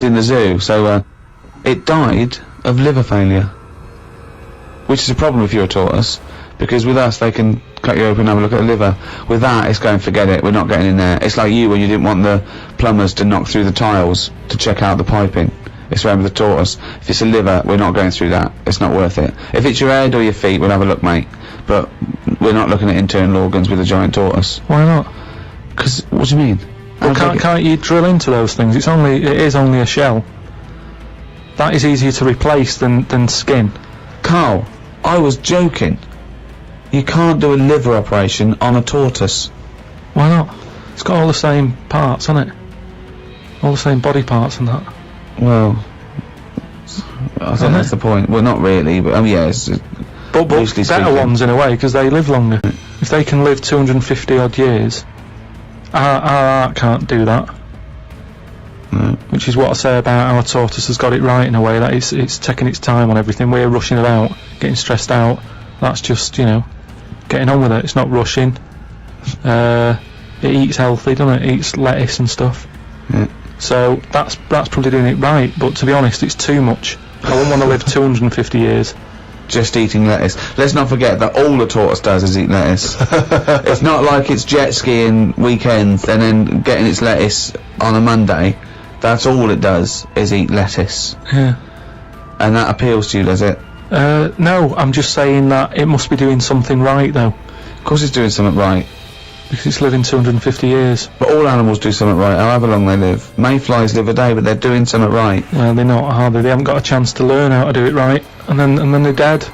in the zoo, so, it died of liver failure. Which is a problem if you're a tortoise, because with us they can cut you open and have a look at the liver. With that, it's going, forget it, we're not getting in there. It's like you when you didn't want the plumbers to knock through the tiles to check out the piping. It's around with the tortoise. If it's a liver, we're not going through that. It's not worth it. If it's your head or your feet, we'll have a look, mate. But we're not looking at internal organs with a giant tortoise. Why not? Because, what do you mean? Well, can't you drill into those things? It is only a shell. That is easier to replace than skin. Carl, I was joking. You can't do a liver operation on a tortoise. Why not? It's got all the same parts, hasn't it? All the same body parts and that. Well, I think that's the point. Well, not really, but yeah, it's but better ones in a way, because they live longer. If they can live 250 odd years, our art can't do that. No. Which is what I say about our tortoise has got it right in a way, that it's taking its time on everything. We're rushing about, getting stressed out. That's just, you know, getting on with it. It's not rushing. It eats healthy, doesn't it? It eats lettuce and stuff. Yeah. So that's probably doing it right, but to be honest, it's too much. I wouldn't want to live 250 years. Just eating lettuce. Let's not forget that all the tortoise does is eat lettuce. It's not like it's jet skiing weekends and then getting its lettuce on a Monday. That's all it does, is eat lettuce. Yeah. And that appeals to you, does it? No, I'm just saying that it must be doing something right, though. Of course it's doing something right. Because it's living 250 years. But all animals do something right, however long they live. Mayflies live a day, but they're doing something right. Well, they're not, are they? They haven't got a chance to learn how to do it right, and then they're dead.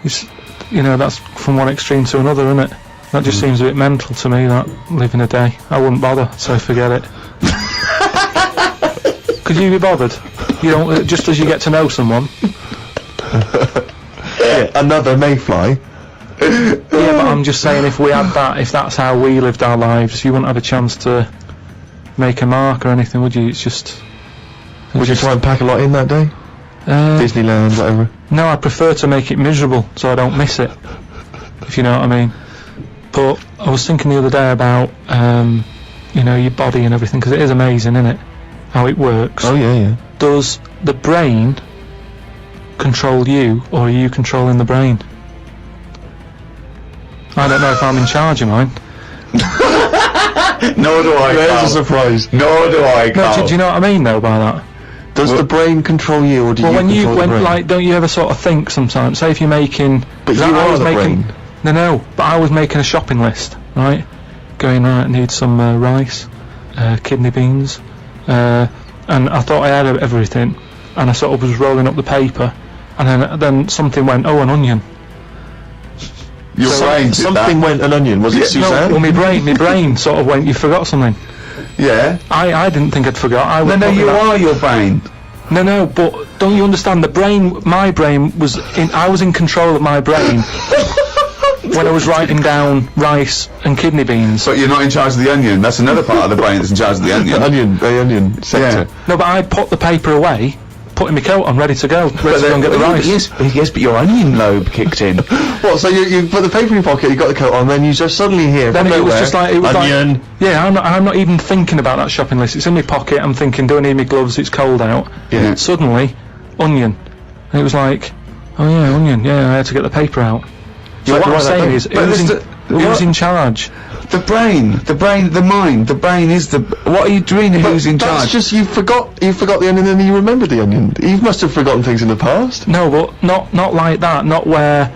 It's, you know, that's from one extreme to another, isn't it? That just seems a bit mental to me, that, living a day. I wouldn't bother, so forget it. Could you be bothered? You don't, just as you get to know someone. Yeah, another mayfly. Yeah, but I'm just saying, if we had that, if that's how we lived our lives, you wouldn't have a chance to make a mark or anything, would you? It's just... Would you try and pack a lot in that day? Disneyland, whatever? No, I prefer to make it miserable, so I don't miss it, if you know what I mean. But I was thinking the other day about, you know, your body and everything, because it is amazing, isn't it? How it works. Oh, yeah, yeah. Does the brain control you, or are you controlling the brain? I don't know if I'm in charge of mine. Nor do I, There's a surprise. Nor do I, No, do you know what I mean, though, by that? Does the brain control you, or do you control the brain? Like, don't you ever sort of think sometimes, say if you're making... But you are the brain. No, but I was making a shopping list, right? Going, right, I need some rice, kidney beans, and I thought I had everything, and I sort of was rolling up the paper, and then something went, oh, an onion. Your brain did something that. went an onion, was it Suzanne? No, well, my brain sort of went, you forgot something. Yeah. I didn't think I'd forgot. No, you are your brain. No, but don't you understand? The brain, my brain was in. I was in control of my brain when I was writing down rice and kidney beans. But you're not in charge of the onion. That's another part of the brain that's in charge of the onion. The onion sector. Yeah. No, but I put the paper away, putting my coat on, ready to go and get the rice. Yes, but your onion lobe kicked in. What? So you put the paper in your pocket, you got the coat on, then you just suddenly hear. Then it was just like onion. Like, yeah, I'm not even thinking about that shopping list. It's in my pocket. I'm thinking, do I need my gloves? It's cold out. Yeah. Suddenly, onion, and it was like, oh yeah, onion. Yeah, I had to get the paper out. So what I'm saying is, who's in charge? The brain, the mind, the brain is the... What are you doing? Who's in charge? That's just, you forgot the onion and then you remembered the onion. You must have forgotten things in the past. No, but not like that, not where...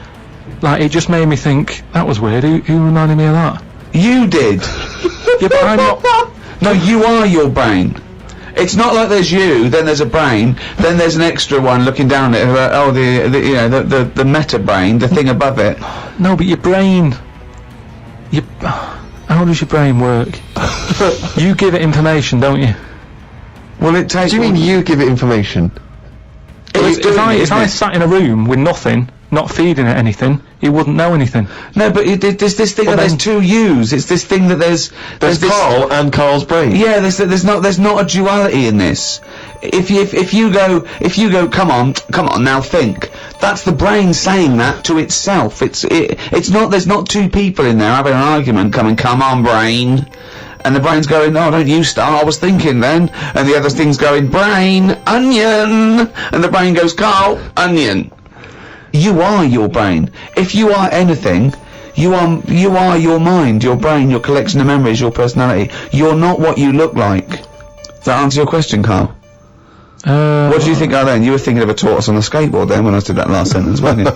Like, it just made me think, that was weird, who reminded me of that? You did! Yeah, but I'm not... No, you are your brain. It's not like there's you, then there's a brain, then there's an extra one looking down at it, you know, the meta brain, the thing above it. No, but your brain... How does your brain work? You give it information, don't you? Well, it takes... Do you mean you give it information? If I sat in a room with nothing, not feeding it anything, he wouldn't know anything. No, but there's this thing that there's two yous. It's this thing that there's Carl and Carl's brain. Yeah, there's not a duality in this. If you go, come on, now think. That's the brain saying that to itself. It's not. There's not two people in there having an argument, come on, brain. And the brain's going, oh, don't you start, I was thinking then. And the other thing's going, brain, onion. And the brain goes, Carl, onion. You are your brain. If you are anything, you are your mind, your brain, your collection of memories, your personality. You're not what you look like. Does that answer your question, Carl? What do you think of then? You were thinking of a tortoise on a skateboard then when I did that last sentence, weren't you?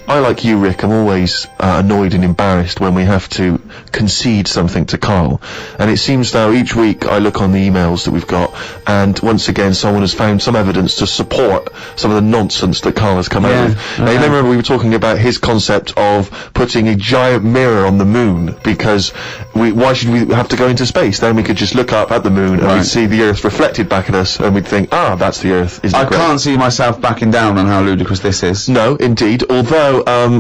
I, like you, Rick, I'm always annoyed and embarrassed when we have to concede something to Carl. And it seems now each week I look on the emails that we've got, and once again someone has found some evidence to support some of the nonsense that Carl has come out with. Now, you remember we were talking about his concept of putting a giant mirror on the moon, because why should we have to go into space? Then we could just look up at the moon and we'd see the Earth reflected back at us, and we'd think, ah, that's the Earth. Isn't it great? I can't see myself backing down on how ludicrous this is. No, indeed. Although,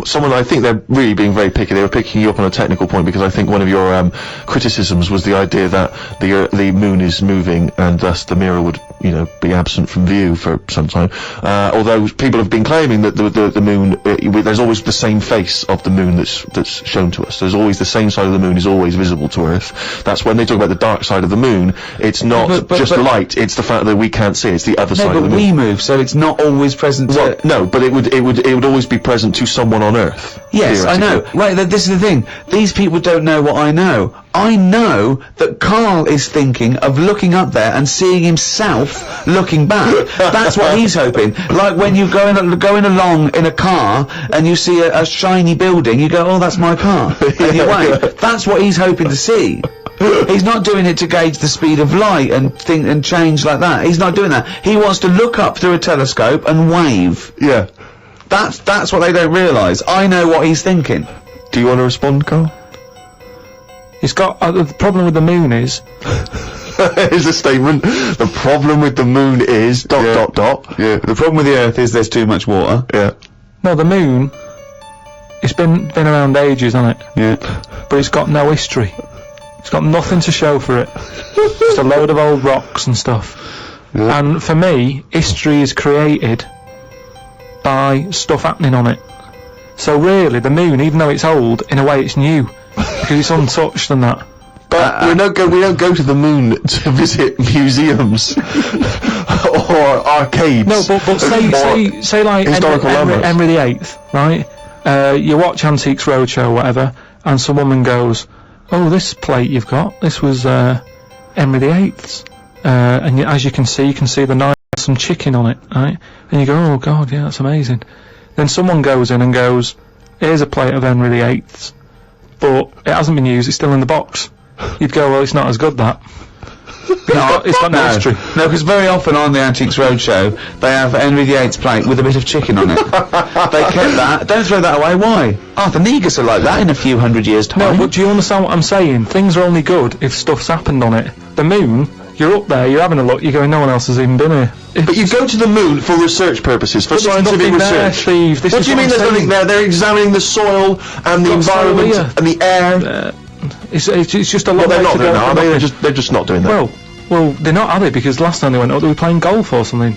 someone, I think they're really being very picky. They were picking you up on a technical point, because I think one of your criticisms was the idea that the moon is moving and thus the mirror would, be absent from view for some time. Although people have been claiming that the moon, there's always the same face of the moon that's shown to us. There's always the same side of the moon is always visible to Earth. That's when they talk about the dark side of the moon. It's not just light. It's the fact that we can't see. It's the other side of the moon. No, but we move, so it's not always present. Well, no, but it would always be present to someone on Earth. Yes, I know. Right, this is the thing. These people don't know what I know. I know that Carl is thinking of looking up there and seeing himself looking back. That's what he's hoping. Like when you're going along in a car and you see a shiny building, you go, oh, that's my car. And you wait. That's what he's hoping to see. He's not doing it to gauge the speed of light and think and change like that. He's not doing that. He wants to look up through a telescope and wave. Yeah. That's what they don't realise. I know what he's thinking. Do you want to respond, Carl? He's got the problem with the moon is. Here's a statement. The problem with the moon is ... Yeah. The problem with the Earth is there's too much water. Yeah. No, the moon. It's been around ages, hasn't it? Yeah. But it's got no history. It's got nothing to show for it. Just a load of old rocks and stuff. Yeah. And for me, history is created by stuff happening on it. So really, the moon, even though it's old, in a way it's new, because it's untouched and that. But we don't go to the moon to visit museums or arcades. No, but say like historical landmarks. Henry VIII, right? You watch Antiques Roadshow or whatever, and some woman goes, "Oh, this plate you've got, this was Henry VIII's," and as you can see the knife has some chicken on it, right? And you go, "Oh God, yeah, that's amazing." Then someone goes in and goes, "Here's a plate of Henry VIII's, but it hasn't been used, it's still in the box." You'd go, "Well, it's not as good, that." It's got no history. No, because very often on the Antiques Roadshow, they have Henry VIII's plate with a bit of chicken on it. They kept that. Don't throw that away. Why? Arthur Negus are like that in a few hundred years' time. No, but do you understand what I'm saying? Things are only good if stuff's happened on it. The moon, you're up there, you're having a look, you're going, no one else has even been here. But you go to the moon for research purposes, for scientific research. There, Steve. What do you mean there's nothing there? They're examining the soil and the environment and the air. It's just a lot. Well, they're not doing that, are they? They're just not doing that. Well, they're not, are they? Because last time they went up, they were playing golf or something.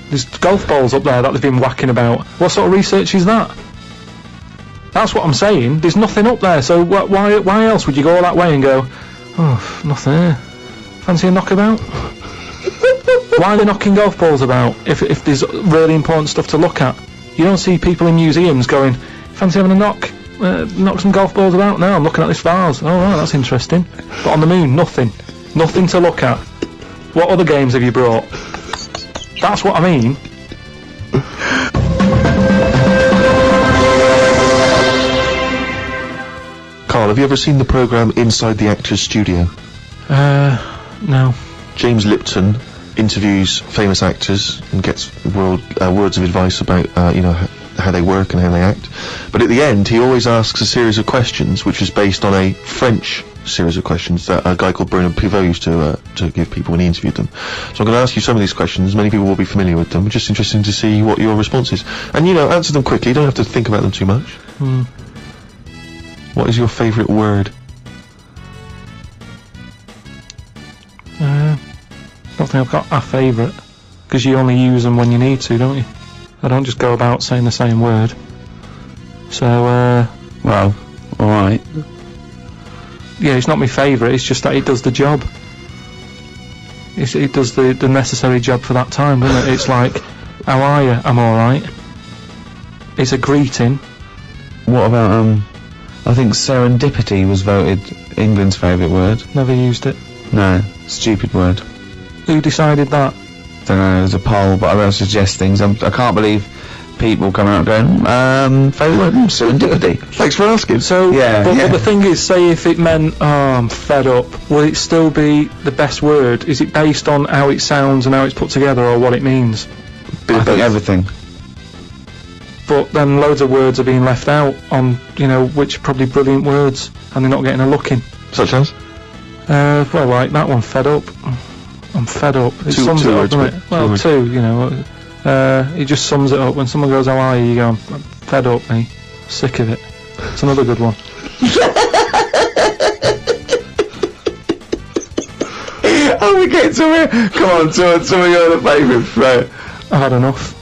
There's golf balls up there that they've been whacking about. What sort of research is that? That's what I'm saying. There's nothing up there, so why else would you go all that way and go, oh, nothing here. Fancy a knockabout? Why are they knocking golf balls about if there's really important stuff to look at? You don't see people in museums going, fancy having a knock some golf balls about? No, I'm looking at this vase. Oh, right, that's interesting. But on the moon, nothing. Nothing to look at. What other games have you brought? That's what I mean. Carl, have you ever seen the programme Inside the Actors Studio? No. James Lipton interviews famous actors and gets words of advice about, how they work and how they act. But at the end, he always asks a series of questions, which is based on a French series of questions that a guy called Bruno Pivot used to give people when he interviewed them. So I'm going to ask you some of these questions. Many people will be familiar with them. Just interesting to see what your response is. And, answer them quickly. You don't have to think about them too much. What is your favourite word? I don't think I've got a favourite, because you only use them when you need to, don't you? I don't just go about saying the same word. So, well, alright. yeah, it's not my favourite. It's just that it does the job. It does the necessary job for that time, doesn't it? It's like, how are you? I'm all right. It's a greeting. What about I think serendipity was voted England's favourite word. Never used it. No, stupid word. Who decided that? Don't know, there's a poll, but I will suggest things. I can't believe people coming out going, favourite word, serendipity. Thanks for asking. So, Yeah, but yeah. the thing is, say if it meant, oh, I'm fed up, will it still be the best word? Is it based on how it sounds and how it's put together, or what it means? I think everything. But then loads of words are being left out on, which are probably brilliant words, and they're not getting a look in. Such as? Well, like that one, fed up. I'm fed up. It Two- sums two it up, words, doesn't it? Well, two, it just sums it up. When someone goes, how are you? You go, I'm fed up, mate. Sick of it. It's another good one. Oh, we get to it. Come on, some of your other favourites, right? I've had enough.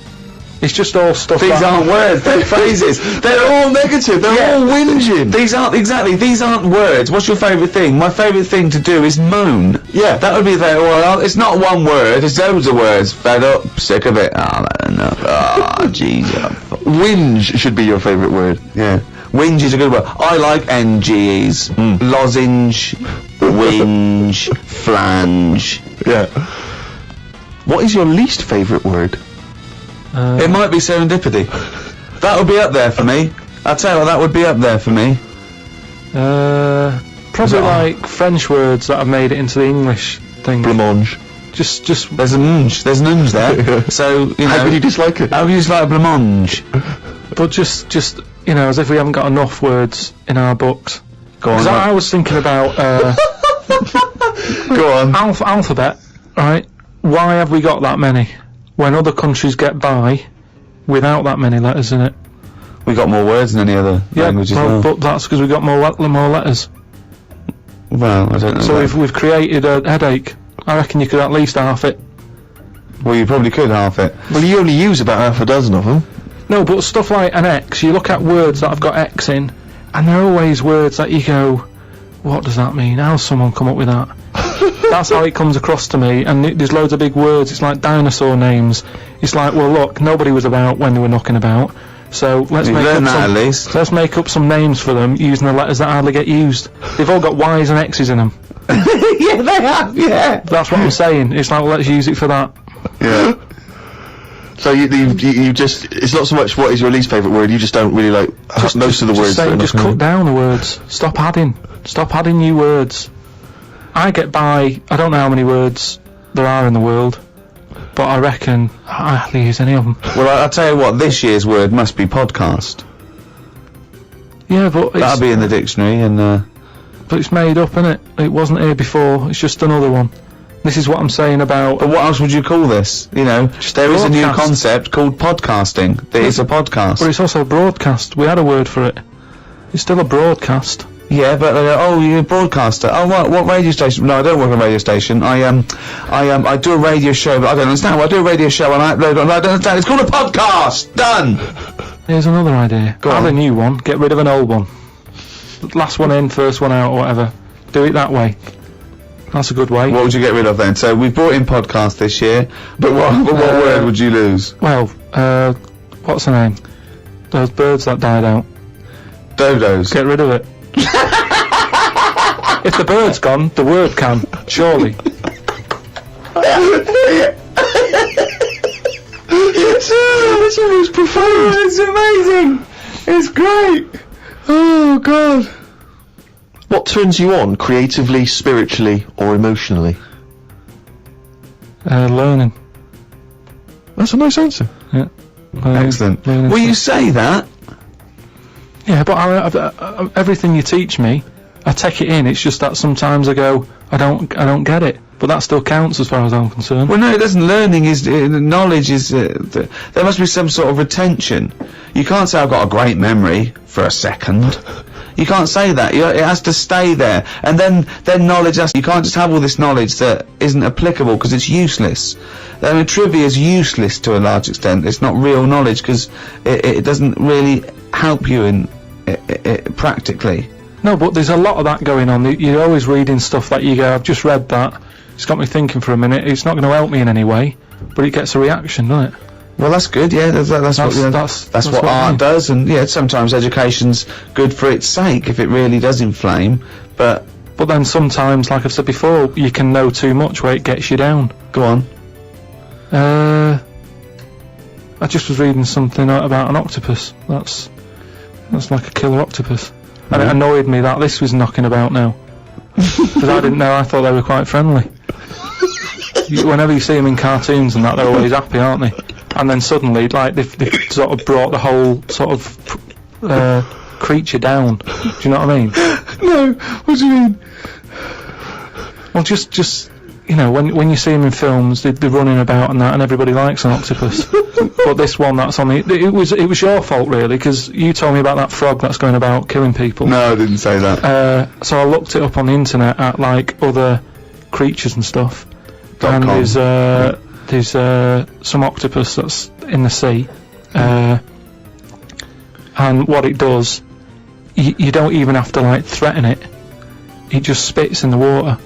It's just all stuff These that... aren't words, they're phrases. They're all negative. They're all whinging. These aren't words. What's your favourite thing? My favourite thing to do is moan. Yeah. That would be well, it's not one word, it's loads of words. Fed up, sick of it. Oh, enough. Oh, jeez. Whinge should be your favourite word. Yeah. Whinge is a good word. I like NGEs. Lozenge, whinge, flange. Yeah. What is your least favourite word? It might be serendipity. That would be up there for me. I'll tell you what, that would be up there for me. Probably like French words that have made it into the English thing. Blancmange. Just There's an unge there. So, How could you dislike it? How would you like blancmange? but just as if we haven't got enough words in our books. Go on. Because I was thinking about Go on. alphabet, right? Why have we got that many? When other countries get by without that many letters in it. We got more words than any other language as well. But that's because we got more letters. Well, I don't know. So that. we've created a headache. I reckon you could at least half it. Well, you probably could half it. Well, you only use about half a dozen of them. No, but stuff like an X, you look at words that have got X in, and they're always words that you go, what does that mean? How's someone come up with that? That's how it comes across to me, and there's loads of big words. It's like dinosaur names. It's like, well, look, nobody was about when they were knocking about, so let's You've make learned up that some. at least. Let's make up some names for them using the letters that hardly get used. They've all got Y's and X's in them. Yeah, they have, yeah. That's what I'm saying. It's like, well, let's use it for that. Yeah. So you just, it's not so much what is your least favourite word, you just don't really like most of the words. Just cut down the words. Stop adding new words. I get by, I don't know how many words there are in the world, but I reckon I hardly use any of them. Well, I'll tell you what, this year's word must be podcast. Yeah, but That'll be in the dictionary, and but it's made up, innit? It wasn't here before, it's just another one. This is what I'm saying about... But what else would you call this? There is a new broadcast. concept called podcasting. It is a podcast. But it's also a broadcast. We had a word for it. It's still a broadcast. Yeah, but you're a broadcaster. Oh, what radio station? No, I don't work on a radio station. I do a radio show, but I don't understand. Well, I do a radio show and I upload on. I don't understand. It's called a podcast. Done. Here's another idea. Go Have on. a new one. Get rid of an old one. Last one in, first one out, or whatever. Do it that way. That's a good way. What would you get rid of then? So we've brought in podcast this year, but what word would you lose? Well, what's the name? Those birds that died out. Dodos. Get rid of it. If the bird's gone, the word can, surely. It's almost profound. It's amazing. It's great. Oh God. What turns you on creatively, spiritually, or emotionally? Learning. That's a nice answer. Yeah. Excellent. Learning Will you stuff. say that? Yeah, but I everything you teach me, I take it in. It's just that sometimes I go, I don't get it. But that still counts as far as I'm concerned. Well, no, it doesn't. Learning is knowledge is. There must be some sort of retention. You can't say I've got a great memory for a second. You can't say that. It has to stay there, and then knowledge has. You can't just have all this knowledge that isn't applicable because it's useless. I mean, trivia is useless to a large extent. It's not real knowledge because it doesn't really help you in practically. No, but there's a lot of that going on. You're always reading stuff that you go, I've just read that, it's got me thinking for a minute, it's not going to help me in any way, but it gets a reaction, doesn't it? Well, that's good, yeah, that's what, you know, that's what I art mean. does, and yeah, sometimes education's good for its sake, if it really does inflame, but... But then sometimes, like I've said before, you can know too much where it gets you down. Go on. I just was reading something about an octopus. That's like a killer octopus. And it annoyed me that this was knocking about now. Because I didn't know, I thought they were quite friendly. Whenever you see them in cartoons and that, they're always happy, aren't they? And then suddenly, like, they've sort of brought the whole sort of creature down. Do you know what I mean? No, what do you mean? Well, just you know, when you see them in films, they're running about and that, and everybody likes an octopus. But this one that's on it was your fault really, because you told me about that frog that's going about killing people. No, I didn't say that. So I looked it up on the internet at like other creatures and stuff, and .com. there's some octopus that's in the sea, and what it does, you don't even have to like threaten it. It just spits in the water,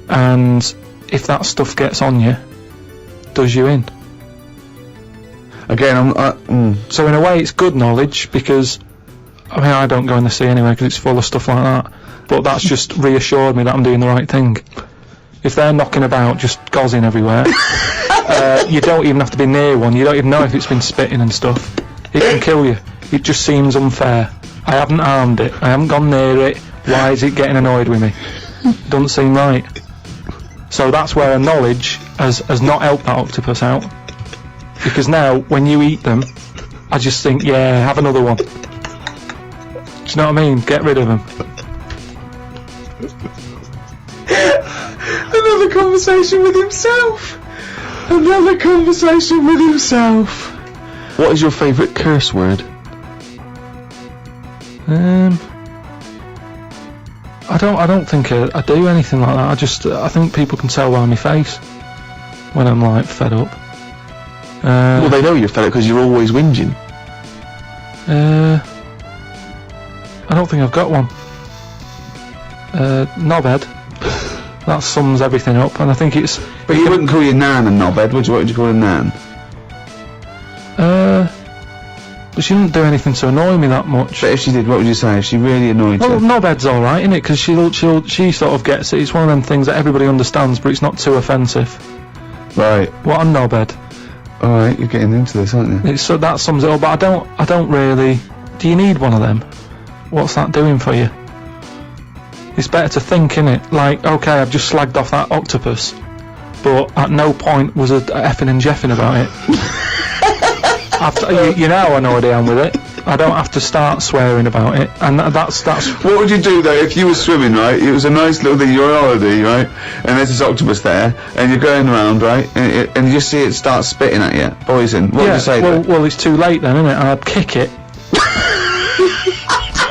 and if that stuff gets on you, does you in. Again, So in a way it's good knowledge, because I mean I don't go in the sea anyway because it's full of stuff like that, but that's just reassured me that I'm doing the right thing. If they're knocking about just gozzing everywhere, you don't even have to be near one, you don't even know if it's been spitting and stuff. It can kill you. It just seems unfair. I haven't harmed it, I haven't gone near it, why is it getting annoyed with me? Doesn't seem right. So that's where knowledge has not helped that octopus out. Because now, when you eat them, I just think, yeah, have another one. Do you know what I mean? Get rid of them. another conversation with himself. Another conversation with himself. What is your favourite curse word? I don't think I do anything like that. I think people can tell by my face when I'm like fed up. Well, they know you're fed up because you're always whinging. I don't think I've got one. Knobhead. That sums everything up, and I think it's. But you wouldn't call your nan a knobhead, would you? What would you call a nan? But she didn't do anything to annoy me that much. But if she did, what would you say? If she really annoyed Well, you? knobhead's alright, isn't it? Because she sort of gets it. It's one of them things that everybody understands, but it's not too offensive. Right. What a knobhead. Alright, you're getting into this, aren't you? So that sums it up. But I don't really. Do you need one of them? What's that doing for you? It's better to think, innit? Like, okay, I've just slagged off that octopus, but at no point was a effing and jeffing about it. You know how annoyed I am with it. I don't have to start swearing about it, and that's. What would you do though if you were swimming, right? It was a nice little thing, you're on holiday, right? And there's this octopus there, and you're going around, right? And you just see it start spitting at you, poison. What would you say? Well, it's too late then, isn't it? And I'd kick it,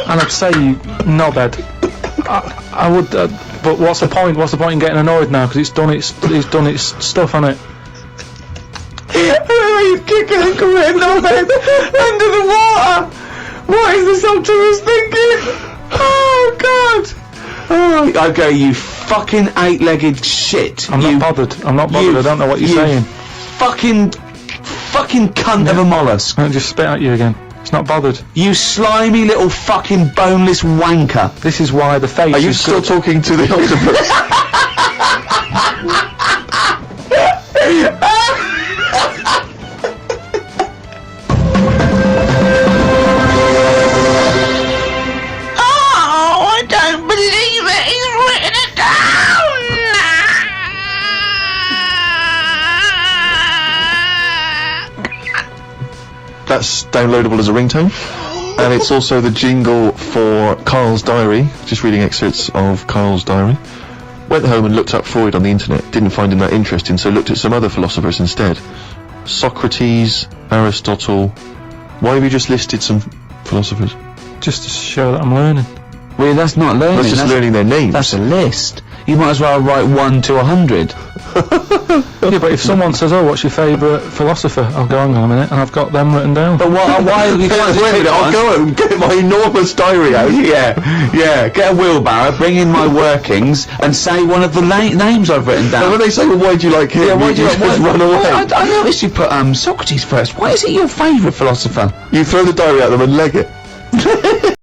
and I'd say, you knobhead. I would, but what's the point? What's the point in getting annoyed now? Because it's done its stuff, hasn't it? He's kicking and committing knobhead under the water. What is this octopus thinking? Oh God! Oh, okay, you fucking eight-legged shit. I'm not bothered. I don't know what you're saying. Fucking cunt of a mollusk. I'll just spit at you again. It's not bothered. You slimy little fucking boneless wanker. This is why the face. Are you is still good. talking to the octopus? Oh, I don't believe it. He's written it down. That's downloadable as a ringtone. And it's also the jingle for Carl's diary. Just reading excerpts of Carl's diary. Went home and looked up Freud on the internet. Didn't find him that interesting, so looked at some other philosophers instead. Socrates, Aristotle. Why have you just listed some philosophers? Just to show that I'm learning. Well, that's not learning. That's just learning their names. That's a list. you might as well write 1 to 100. Yeah, but if someone says, "Oh, what's your favourite philosopher?" I'll go, "Hang on a minute," and I've got them written down. But why you can't just Wait a pick minute, I'll one? go home, get my enormous diary out. Yeah, get a wheelbarrow, bring in my workings, and say one of the names I've written And down. when they say, well, why do you like him? Yeah, why do you just run away? I noticed you put Socrates first. Why is he your favourite philosopher? You throw the diary at them and leg it.